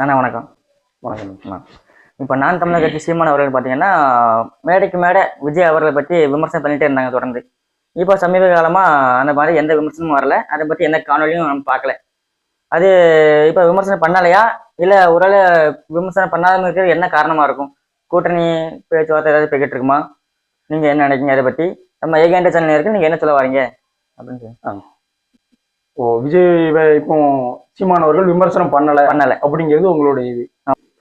அண்ணா வணக்கம். வணக்கம். இப்போ நான் தமிழர் கட்சி சீமான் அவர்கள் பார்த்தீங்கன்னா மேடைக்கு மேடை விஜய் அவர்களை பற்றி விமர்சனம் பண்ணிட்டே இருந்தாங்க தொடர்ந்து. இப்போ சமீப காலமாக அந்த மாதிரி எந்த விமர்சனமும் வரல, அதை பற்றி எந்த காணொலியும் நம்ம பார்க்கல. அது இப்போ விமர்சனம் பண்ணலையா இல்லை ஒருவேளை விமர்சனம் பண்ணாத இருக்கிறது என்ன காரணமாக இருக்கும்? கூட்டணி பேச்சுவார்த்தை ஏதாவது போய்கிட்டு இருக்குமா? நீங்கள் என்ன நினைக்கிறீங்க அதை பற்றி? நம்ம ஏகேண்ட சேனல் இருக்கு, நீங்கள் என்ன சொல்ல வரீங்க அப்படின்னு சொல்லி. விஜய் இப்போ சீமான் அவர்கள் விமர்சனம் பண்ணல அப்படிங்கிறது உங்களுடைய இது.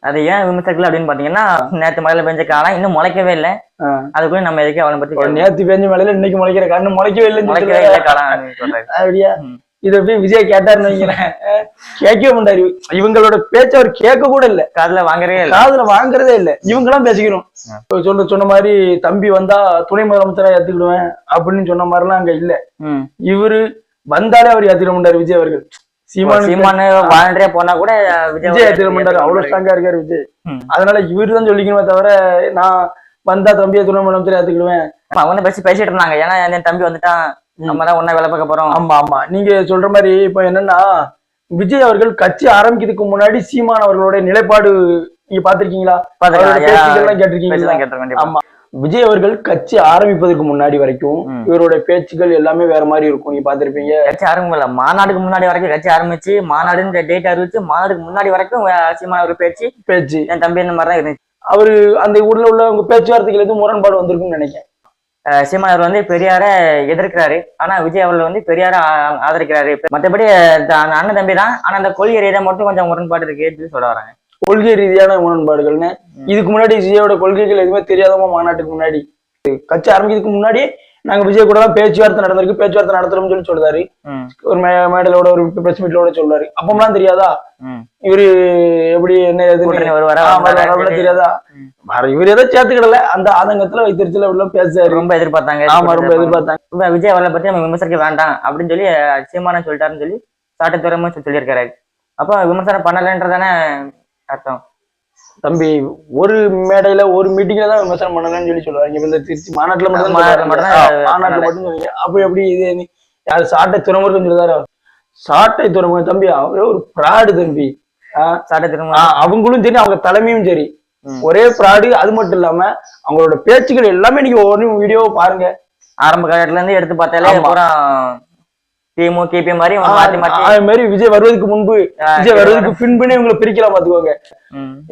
அது ஏன் விமர்சனம் அப்படின்னு பாத்தீங்கன்னா, நேற்று மழையில பெஞ்ச காலம் இன்னும் முளைக்கவே இல்லை. அதுக்குள்ள நம்ம எதுக்கு அவளை பத்தி நேற்று பெஞ்ச மழையில இன்னைக்கு முளைக்கிற காரணம் முளைக்கவே இல்லை காலம் அப்படியா? இதை போய் விஜய் கேட்டாருன்னு வைக்கிறேன், கேட்கவே மாட்டாரு. இவங்களோட பேச்சு அவர் கேட்க கூட இல்ல, காதுல வாங்குறதே இல்ல. இவங்க எல்லாம் பேசிக்கணும். சொன்ன மாதிரி தம்பி வந்தா துணை முதலமைச்சரா ஏத்துக்கிடுவேன் அப்படின்னு சொன்ன மாதிரி எல்லாம் அங்க இல்ல. இவரு வந்தாலே அவர் ஏத்துக்க மாட்டாரு விஜய் அவர்கள். சீமான் வாலண்டரியா போனா கூட விஜய் ஏத்துக்க மாட்டாரு, அவ்வளவு ஸ்ட்ராங்கா இருக்காரு விஜய். அதனால இவரு தான் சொல்லிக்கணுமே தவிர நான் வந்தா தம்பியை துணை முதலமைச்சரா ஏத்துக்கிடுவேன் அவங்க பேசிட்டு இருந்தாங்க. ஏன்னா என் தம்பி வந்துட்டான், நம்ம தான் ஒன்னா வேலை பார்க்க போறோம். ஆமா நீங்க சொல்ற மாதிரி இப்ப என்னன்னா, விஜய் அவர்கள் கட்சி ஆரம்பிக்கிறதுக்கு முன்னாடி சீமான் அவர்களுடைய நிலைப்பாடு நீங்க பாத்திருக்கீங்களா? கேட்டிருக்கீங்களா? ஆமா, விஜய் அவர்கள் கட்சி ஆரம்பிப்பதற்கு முன்னாடி வரைக்கும் இவருடைய பேச்சுக்கள் எல்லாமே வேற மாதிரி இருக்கும். நீங்க பாத்திருப்பீங்க. கட்சி ஆரம்பிக்கல, மாநாடுக்கு முன்னாடி வரைக்கும் கட்சி ஆரம்பிச்சு மாநாடுன்ற டேட் அறிவிச்சு மாநாடுக்கு முன்னாடி வரைக்கும் சீமான் ஒரு பேச்சு என் தம்பி இந்த மாதிரி தான் இருந்துச்சு. அவரு அந்த ஊர்ல உள்ள உங்க பேச்சுவார்த்தைகள் எதுவும் முரண்பாடு வந்திருக்குன்னு நினைக்கிறேன். சீமான் அவர் வந்து பெரியார எதிர்க்கிறாரு, ஆனா விஜய் அவர்கள் வந்து பெரியார ஆதரிக்கிறாரு. மற்றபடி அண்ணன் தம்பி தான், ஆனா அந்த கொள்கை ரீதியா மட்டும் கொஞ்சம் முரண்பாடு இருக்கு சொல்ல வராங்க. கொள்கை ரீதியான முரண்பாடுகள்னு இதுக்கு முன்னாடி விஜயோட கொள்கைகள் எதுவுமே தெரியாதமா? மாநாட்டுக்கு முன்னாடி கட்சி ஆரம்பிக்கிறதுக்கு முன்னாடி நாங்க விஜய் கூட தான் பேச்சுவார்த்தை நடந்திருக்கு, பேச்சுவார்த்தை நடத்துறோம்னு சொல்லி சொல்றாரு. ஒரு மேடலோட ஒரு பிரஸ் மீட்லோட சொல்றாரு. அப்பமெல்லாம் தெரியாதா இவரு எப்படி என்ன தெரியாதா? இவரு ஏதோ சேர்த்துக்கிடல, அந்த ஆதங்கத்துல வைத்திருச்சுல உள்ள பேசுறாரு. ரொம்ப எதிர்பார்த்தாங்க. ஆமா, ரொம்ப எதிர்பார்த்தாங்க. விஜய் அவர்களை பத்தி நம்ம விமர்சிக்க வேண்டாம் அப்படின்னு சொல்லி சீமானம் சொல்லிட்டாருன்னு சொல்லி சாட்டத்துறமா சொல்லியிருக்காரு. அப்ப விமர்சனம் பண்ணலன்றதானே அர்த்தம்? தம்பி ஒரு மேடையில ஒரு மீட்டிங்ல தான் விமர்சனம் பண்ணலன்னு சொல்லி சொல்லுவாங்க. இந்த திருச்சி மாநாட்டுல மட்டும் சொல்லுங்க. அப்ப எப்படி இது யாரு சாட்டை துறைமுகம் சொல்லுதாரோ? சாட்டை துறைமுகம் தம்பி அவரே ஒரு பிராடு தம்பி. சாட்டை துறைமுகம் அவங்களும் சரி, அவங்க தலைமையும் சரி, ஒரே பிராடு. அது மட்டும் இல்லாம அவங்களோட பேச்சுக்கள் எல்லாமே நீங்க ஒரு வீடியோ பாருங்க. ஆரம்ப காலத்துல இருந்து எடுத்து பார்த்தாலே விஜய் வருவதற்கு முன்பு விஜய் வருவதற்கு பின்புனே இவங்களை பிரிக்கலாம் பாத்துக்கோங்க.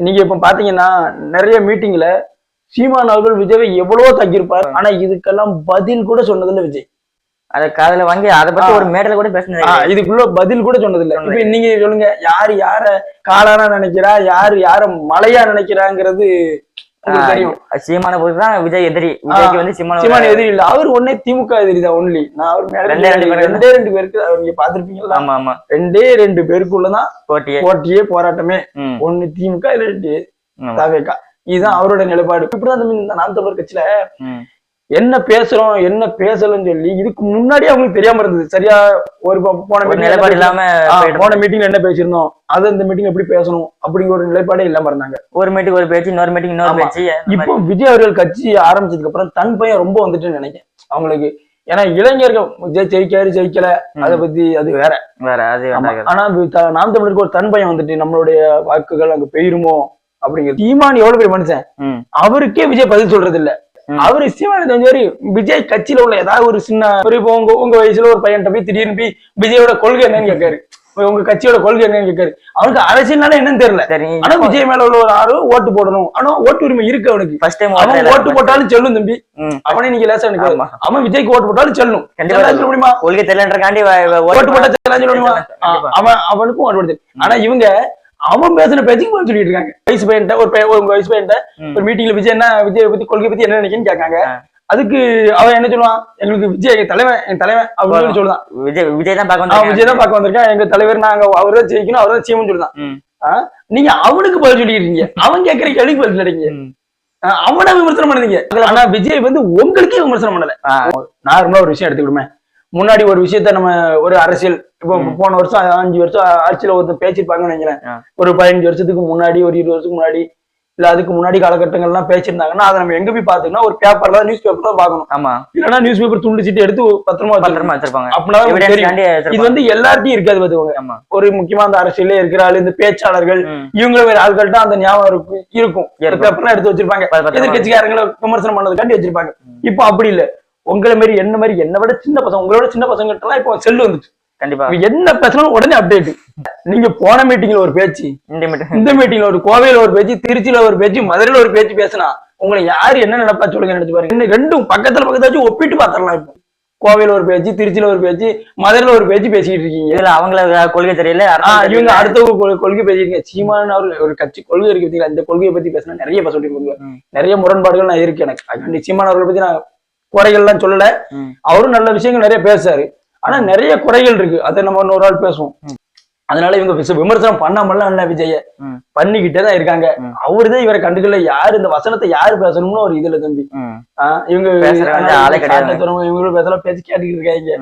நீங்க இப்ப பாத்தீங்கன்னா நிறைய மீட்டிங்ல சீமான் அவர்கள் விஜய் எவ்வளவோ தங்கியிருப்பார், ஆனா இதுக்கெல்லாம் பதில் கூட சொன்னதில்லை விஜய். அத காதுல வாங்கி அதை பத்தி ஒரு மேடையில கூட பேசுனது, இதுக்குள்ள பதில் கூட சொன்னதில்லை. இப்ப நீங்க சொல்லுங்க, யாரு யார காலானா நினைக்கிறா, யாரு யார மலையா நினைக்கிறாங்கிறது தெரியும். சீமான போதுதான் விஜய் எதிரி. விஜய்க்கு வந்து சீமான் எதிரி இல்ல, அவர் ஒன்னே திமுக எதிரி தான். ஒன்லி நான் அவர் ரெண்டே பேருக்கு நீங்க பாத்திருப்பீங்களா? ஆமா ஆமா, ரெண்டு பேருக்குள்ளதான் போட்டியே போராட்டமே. ஒண்ணு திமுக, இல்ல தவேகா. இதுதான் அவரோட நிலைப்பாடு. இப்படிதான் நாம் தமிழர் கட்சியில என்ன பேசுறோம் என்ன பேசலன்னு சொல்லி இதுக்கு முன்னாடியே அவங்களுக்கு தெரியாம இருந்தது. சரியா ஒரு போன மீட்டிங்ல என்ன பேசிருந்தோம், அது இந்த மீட்டிங் எப்படி பேசணும் அப்படிங்கிற ஒரு நிலைப்பாடே இல்லாம இருந்தாங்க. ஒரு மீட்டிங் ஒரு பேச்சு, இன்னொரு மீட்டிங் இன்னொரு பேச்சு. இப்போ விஜய் அவர்கள் கட்சி ஆரம்பிச்சதுக்கு அப்புறம் தன் பையன் ரொம்ப வந்துட்டு நினைக்கிறேன் அவங்களுக்கு. ஏன்னா இளைஞர்கள் விஜய் ஜெயிக்கல, அதை பத்தி அது வேற. ஆனா நாம் தமிழருக்கு ஒரு தன் பையன் வந்துட்டு நம்மளுடைய வாக்குகள் அங்க பெயருமோ அப்படிங்கிறது. சீமான் எவ்வளவு பெரிய மனுஷன், அவருக்கே விஜய் பதில் சொல்றது இல்ல. அவரு சீமானி விஜய் கட்சியில உள்ள ஏதாவது ஒரு சின்ன உங்க வயசுல ஒரு பையன் போய் திடீர்னு போய் விஜயோட கொள்கை என்னன்னு கேட்காரு, உங்க கட்சியோட கொள்கை என்னன்னு கேட்காரு. அவனுக்கு அரசியல்னால என்னன்னு தெரியல. ஆனா விஜய் மேல உள்ள ஒரு ஆறு ஓட்டு போடணும், ஆனா ஓட்டு உரிமை இருக்கு அவனுக்கு. அவன் ஓட்டு போட்டாலும் செல்லும் தம்பி. அவனே நீங்க லேசா நினைக்கலாம், அவன் விஜய்க்கு ஓட்டு போட்டாலும் செல்லும். சொல்ல முடியுமா? கொள்கை தெரியலன்றக்காண்டி ஓட்டு போட்டா சொல்ல முடியுமா? அவனுக்கும் ஓட்டு போடுது. ஆனா இவங்க அவன் பேசுன பேச்சுக்கு சொல்லிட்டு இருக்காங்க. வயசு பையன்ட்ட உங்க வயசு பையன்ட்ட ஒரு மீட்டிங்ல விஜய் பத்தி கொள்கை பத்தி என்ன நினைக்கிறேன்னு கேட்காங்க. அதுக்கு அவன் என்ன சொல்லுவான், எங்களுக்கு விஜய் என் தலைவன் அப்படின்னு சொல்லுதான். விஜய் தான் பார்க்க வந்திருக்கேன், எங்க தலைவர் நாங்க அவர்தான் ஜெயிக்கணும், அவர்தான் செய்யணும்னு சொல்லுதான். நீங்க அவனுக்கு பதில் சொல்லிடுறீங்க, அவன் கேட்கற கேள்விக்கு பதில் சொல்றீங்க, அவனை விமர்சனம் பண்ணுறீங்க. ஆனா விஜய் வந்து உங்களுக்கே விமர்சனம் பண்ணல. நார்மலா ஒரு விஷயம் எடுத்துக்கிடுமே, முன்னாடி ஒரு விஷயத்த நம்ம ஒரு அரசியல் இப்போ போன வருஷம் 5 வருஷம் ஆட்சியில ஒருத்தர் பேசிருப்பாங்கன்னு நினைக்கிறேன். ஒரு 15 வருஷத்துக்கு முன்னாடி, ஒரு 20 வருஷத்துக்கு முன்னாடி இல்ல அதுக்கு முன்னாடி காலகட்டங்கள்லாம் பேசியிருந்தாங்கன்னா அதை நம்ம எங்க போய் பாத்துக்கணும், ஒரு பேப்பர்ல நியூஸ் பேப்பர் தான் பாக்கணும். ஆமா. இல்லன்னா நியூஸ் பேப்பர் துண்டு சீட்டு எடுத்து பத்திரமா வச்சிருப்பாங்க. அப்படின்னா இது வந்து எல்லார்ட்டையும் இருக்காது பாத்துக்கோங்க. ஒரு முக்கியமா அந்த அரசியலே இருக்கிற ஆளு, இந்த பேச்சாளர்கள், இவங்கள வேற ஆள்கள்ட்ட அந்த ஞாபகம் இருக்கும். பேப்பர்லாம் எடுத்து வச்சிருப்பாங்க, எதிர்கட்சிக்காரங்களை விமர்சனம் பண்ணதுக்காண்டி வச்சிருப்பாங்க. இப்போ அப்படி இல்ல. உங்களை மாதிரி என்னை விட சின்ன பசங்க, உங்களோட சின்ன பசங்க எல்லாம் இப்போ செல்லு வந்துச்சு. கண்டிப்பா என்ன பேசணும் உடனே அப்டேட். நீங்க போன மீட்டிங்ல ஒரு பேச்சு, இந்த மீட்டிங்ல ஒரு, கோவையில ஒரு பேச்சு, திருச்சியில ஒரு பேச்சு, மதுரையில ஒரு பேச்சு பேசினா உங்களை யாரு என்ன நினைப்பா சொல்லுங்க. நினைச்சு பாருங்க. ரெண்டும் பக்கத்துல ஒப்பிட்டு பாத்திரலாம். இப்போ கோவையில ஒரு பேச்சு, திருச்சியில ஒரு பேச்சு, மதுரையில ஒரு பேச்சு பேசிட்டு இருக்கீங்க. இதுல அவங்கள கொள்கை தெரியல, இவங்க அடுத்த கொள்கை பேசிருக்கீங்க. சீமான் அவர் ஒரு கட்சி கொள்கை இருக்கு பார்த்தீங்களா, இந்த கொள்கையை பத்தி பேசினா நிறைய சொல்லிருக்காங்க. நிறைய முரண்பாடுகள் நான் இருக்கு எனக்கு. சீமான் அவர்களை பத்தி நான் குறைகள் எல்லாம் சொல்லல, அவரும் நல்ல விஷயங்கள் நிறைய பேசுறாரு. ஆனா நிறைய குறைகள் இருக்கு, அதை நம்ம இன்னொரு நாள் பேசுவோம். அதனால இவங்க விமர்சனம் பண்ணாமலாம் இல்ல, விஜய பண்ணிக்கிட்டே தான் இருக்காங்க. அவருதான் இவரை கண்டுக்கல. யாரு இந்த வசனத்தை யாரு பேசணும்னு ஒரு இதுல தம்பி இவங்க இவங்களும் பேசலாம், பேசி கேட்டுக்கிட்டு இருக்காங்க.